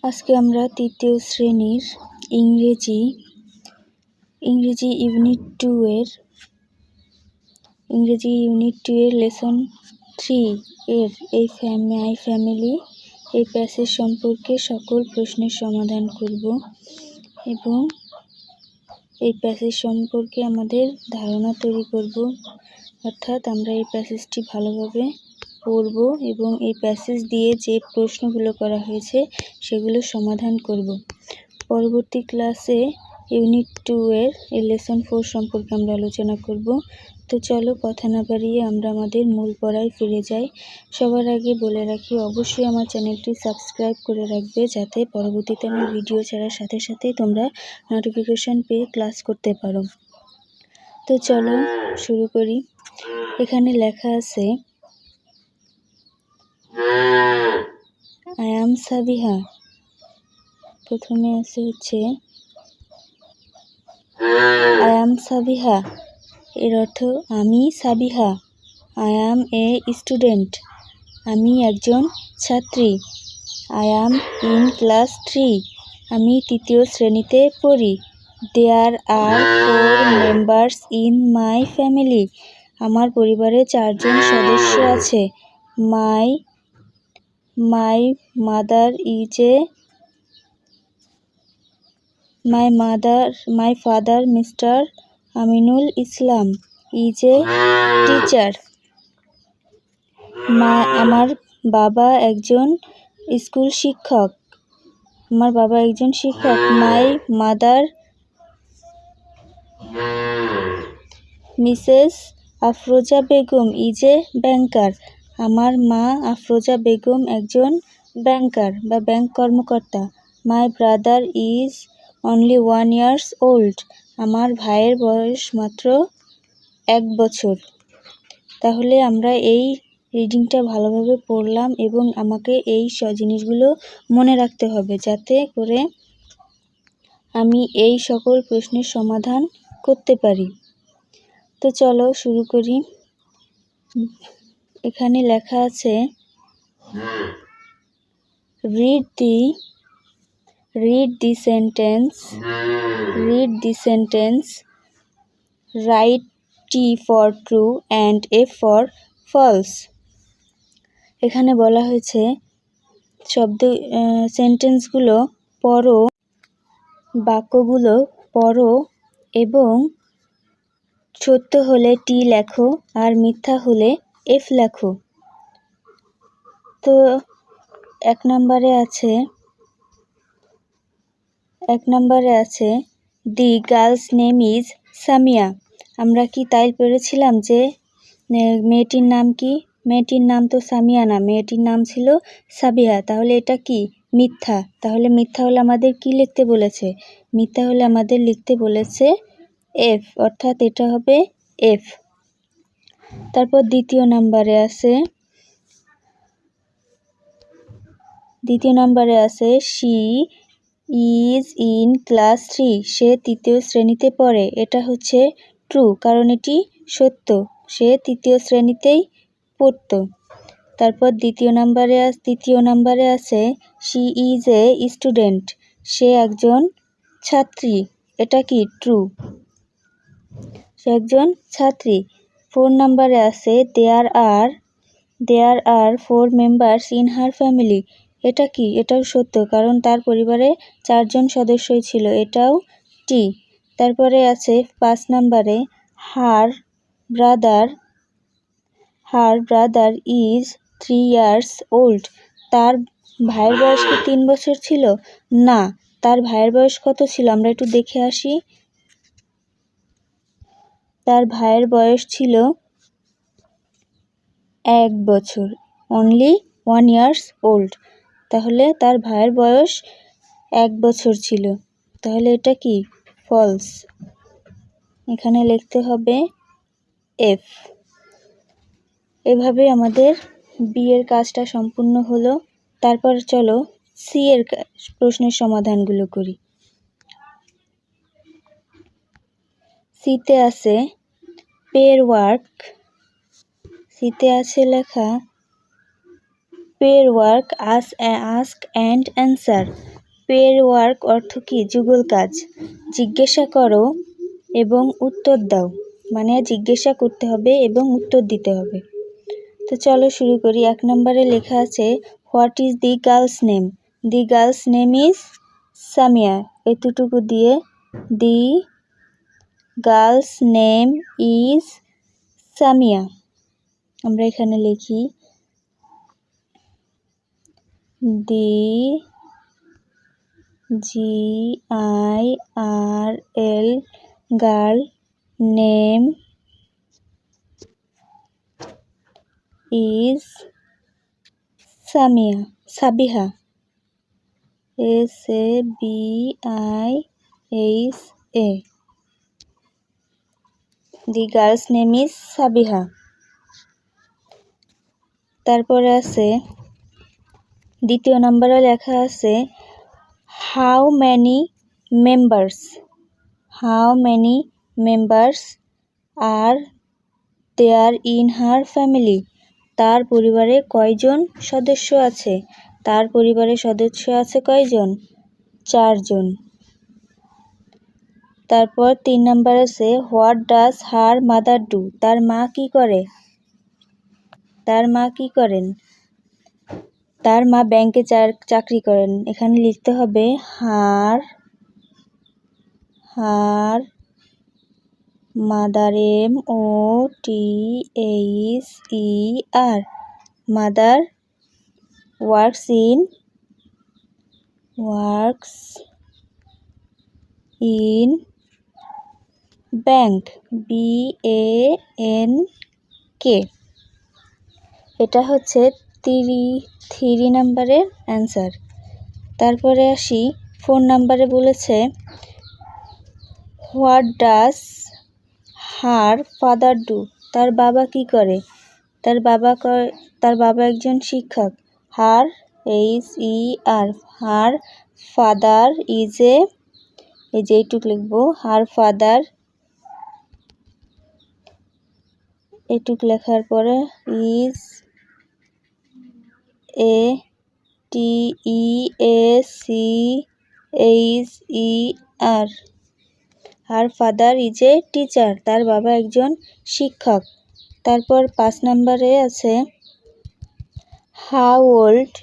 আজকে আমরা তৃতীয় শ্রেণীর ইংরেজি ইউনিট 2 এর লেসন 3 এর এই মাই ফ্যামিলি এই প্যাসেজ সম্পর্কে সকল প্রশ্নের সমাধান করব এবং এই প্যাসেজ সম্পর্কে আমাদের ধারণা তৈরি করব, অর্থাৎ আমরা এই প্যাসেজটি ভালোভাবে পড়ব এবং এই প্যাসেজ দিয়ে যে প্রশ্নগুলো করা হয়েছে সেগুলো সমাধান করব। পরবর্তী ক্লাসে ইউনিট 2 এর এই লেসন 4 সম্পর্কে আমরা আলোচনা করব। তো চলো কথা না বাড়িয়ে আমরা আমাদের মূল পড়ায় ফিরে যাই। সবার আগে বলে রাখি, অবশ্যই আমার চ্যানেলটি সাবস্ক্রাইব করে রাখবে, যাতে পরবর্তীতে আমি ভিডিও ছাড়ার সাথে সাথেই তোমরা নোটিফিকেশন পেয়ে ক্লাস করতে পারো। তো চলো শুরু করি। এখানে লেখা আছে আই অ্যাম সাবিহা। প্রথমে আছে আই অ্যাম সাবিহা, এর অর্থ আমি Sabiha. I am a student, আমি একজন ছাত্রী। আই অ্যাম ইন ক্লাস 3, আমি তৃতীয় শ্রেণীতে পড়ি। There are 4 members in my family, আমার পরিবারে 4 জন সদস্য আছে। My father Mr Aminul Islam is a teacher. আমার বাবা একজন স্কুল শিক্ষক। My mother Mrs Afroza Begum is a banker, আমার মা আফরোজা বেগম একজন ব্যাংকার বা ব্যাংক কর্মকর্তা। My brother is only 1 years old, আমার ভাইয়ের বয়স মাত্র 1 বছর। তাহলে আমরা এই রিডিংটা ভালোভাবে পড়লাম এবং আমাকে এই জিনিসগুলো মনে রাখতে হবে, যাতে করে আমি এই সকল প্রশ্নের সমাধান করতে পারি। তো চলো শুরু করি। এখানে লেখা আছে read the sentence, write T for true and F for false. এখানে বলা হয়েছে সেন্টেন্সগুলো পড়ো, বাক্যগুলো পড়ো এবং সত্য হলে টি লেখো আর মিথ্যা হলে এফ লেখো। তো এক নম্বরে আছে দি গার্লস নেম ইজ সামিয়া। আমরা কি তাই পড়েছিলাম যে মেয়েটির নাম কি? মেয়েটির নাম তো সামিয়া না, মেয়েটির নাম ছিল সাবিহা। তাহলে এটা কি? মিথ্যা। তাহলে মিথ্যা হলে আমাদের কি লিখতে বলেছে? মিথ্যা হলে আমাদের লিখতে বলেছে এফ, অর্থাৎ এটা হবে এফ। তারপর দ্বিতীয় নাম্বারে আছে শি ইজ ইন ক্লাস 3, সে তৃতীয় শ্রেণীতে পড়ে। এটা হচ্ছে ট্রু, কারণ এটি সত্য, সে তৃতীয় শ্রেণীতেই পড়ত। তারপর তৃতীয় নাম্বারে আছে শি ইজ এ স্টুডেন্ট, সে একজন ছাত্রী। এটা কি? ট্রু, সে একজন ছাত্রী। 4 নাম্বারে আছে দেয়ার are 4 members in her family. এটা কি? এটাও সত্য, কারণ তার পরিবারে 4 জন সদস্যই ছিল। এটাও টি। তারপরে আছে 5 নাম্বারে her brother is 3 years old, তার ভাইয়ের বয়স কি 3 বছর ছিল? না, তার ভাইয়ের বয়স কত ছিল আমরা একটু দেখে আসি। তার ভাইয়ের বয়স ছিল 1 বছর, অনলি 1 years old। তাহলে তার ভাইয়ের বয়স 1 বছর ছিল। তাহলে এটা কি? ফলস। এখানে লিখতে হবে এফ। এভাবে আমাদের বি এর কাজটা সম্পূর্ণ হলো। তারপর চলো সি এর প্রশ্নের সমাধানগুলো করি। সিতে আছে পেয়ার ওয়ার্ক। সিতে আছে লেখা pair work ask and answer. Pair work অর্থ কি? যুগল কাজ। জিজ্ঞাসা করো এবং উত্তর দাও, মানে জিজ্ঞাসা করতে হবে এবং উত্তর দিতে হবে। তো চলো শুরু করি। 1 নম্বরে লেখা আছে what is the girl's name? The girl's name is Samia. এতটুকু দিয়ে the girl's name is Samia আমরা এখানে লিখি the GIRL girl name is Sabiha SABIHA। The girl's name is Sabiha. তারপরে আছে 2 নম্বরে লেখা আছে how many members are there in her family? তার পরিবারে কয়জন সদস্য আছে? তার পরিবারে সদস্য আছে কয়জন? 4 জন। তারপর 3 নম্বর আছে what does her mother do? তার মা কি করে? তার মা কি করেন? তার মা ব্যাংকে চাকরি করেন। এখানে লিখতে হবে her mother MOTHER mother works in bank BANK। এটা হচ্ছে 3 নম্বরের অ্যান্সার। তারপরে আসি 4 নম্বরে বলেছে what does her father do? তার বাবা কি করে? তার বাবা একজন শিক্ষক। হার ফাদার ইজ এই যে এইটুক লিখবো হার ফাদার, এইটুক লেখার পরে is TEACHER। Her father is a teacher. তার বাবা একজন শিক্ষক। তারপর 5 নম্বরে আছে how old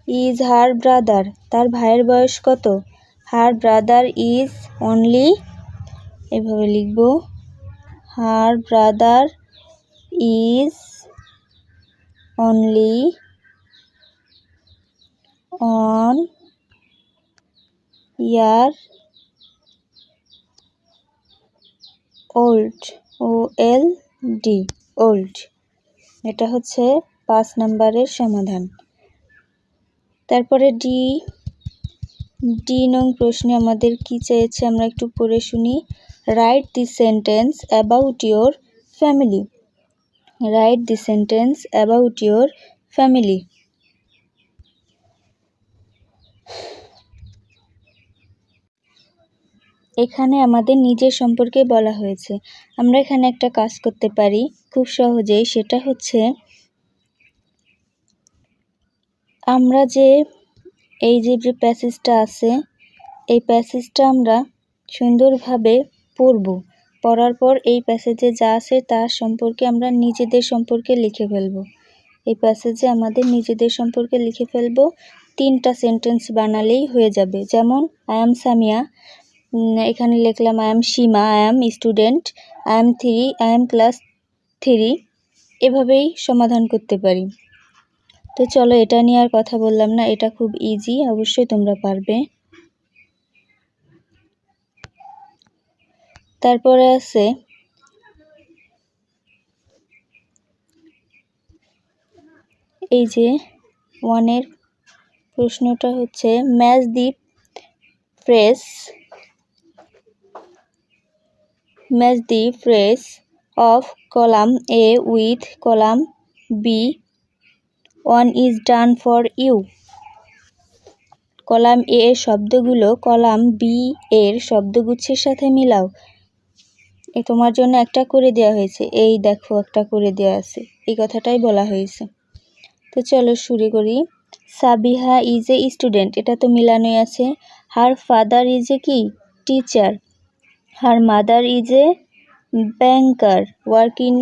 is her brother? তার ভাইয়ের বয়স কত? হার ব্রাদার ইজ অনলি, এভাবে লিখব her brother is only 1 year old old। এটা হচ্ছে 5 নম্বরের সমাধান। তারপরে ডি নং প্রশ্নে আমাদের কি চেয়েছে আমরা একটু পড়ে শুনি। Write the sentence about your family. Write the sentence about your family. এখানে আমাদের নিজের সম্পর্কে বলা হয়েছে। আমরা এখানে একটা কাজ করতে পারি খুব সহজেই, সেটা হচ্ছে আমরা যে এই যে প্যাসেজটা আছে এই প্যাসেজটা আমরা সুন্দরভাবে পড়ার পর এই প্যাসেজে যা আছে তার সম্পর্কে আমরা নিজেদের সম্পর্কে লিখে ফেলব। এই প্যাসেজে আমাদের নিজেদের সম্পর্কে লিখে ফেলব। 3টা সেন্টেন্স বানালেই হয়ে যাবে। যেমন আই এম সামিয়া, এখানে লিখলাম I am Sima, I am student, I am class 3। এভাবেই সমাধান করতে পারি। তো চলো এটা নিয়ে আর কথা বললাম না, এটা খুব ইজি, অবশ্যই তোমরা পারবে। তারপরে আছে এই যে 1-এর প্রশ্নটা হচ্ছে match the phrase of column A with column B। 1 is done for you। Column A এর শব্দগুলো কলাম B এর শব্দগুচ্ছের সাথে মিলাও। তোমার জন্য একটা করে দেওয়া হয়েছে, এই দেখো একটা করে দেওয়া আছে, এই কথাটাই বলা হয়েছে। তো চলো শুরু করি। সাবিহা ইজ এ স্টুডেন্ট, এটা তো মিলানোই আছে। হার ফাদার ইজ এ কি teacher, her mother is a banker work in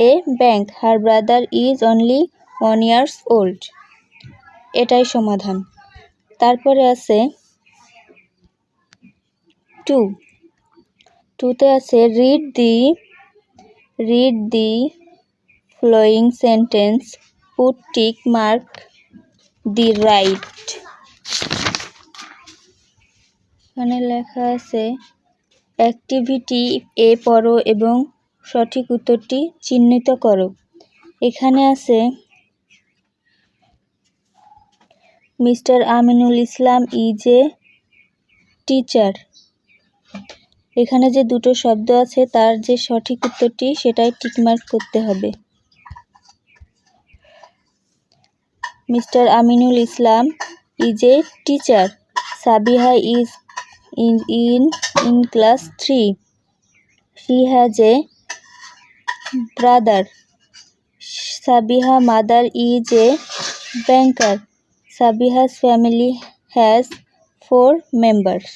a bank, her brother is only 1 year old। এটাই সমাধান। তারপরে আছে 2তে আছে read the following sentence, put tick mark the right. এখানে লেখা আছে অ্যাক্টিভিটি এ পড়ো এবং সঠিক উত্তরটি চিহ্নিত করো। এখানে আছে mister Aminul Islam is a teacher. এখানে যে দুটো শব্দ আছে তার যে সঠিক উত্তরটি সেটাই টিকমার্ক করতে হবে। Mister Aminul Islam is a teacher, Sabiha is in class 3, she has a brother, Sabiha mother is a banker, Sabiha's family has 4 members।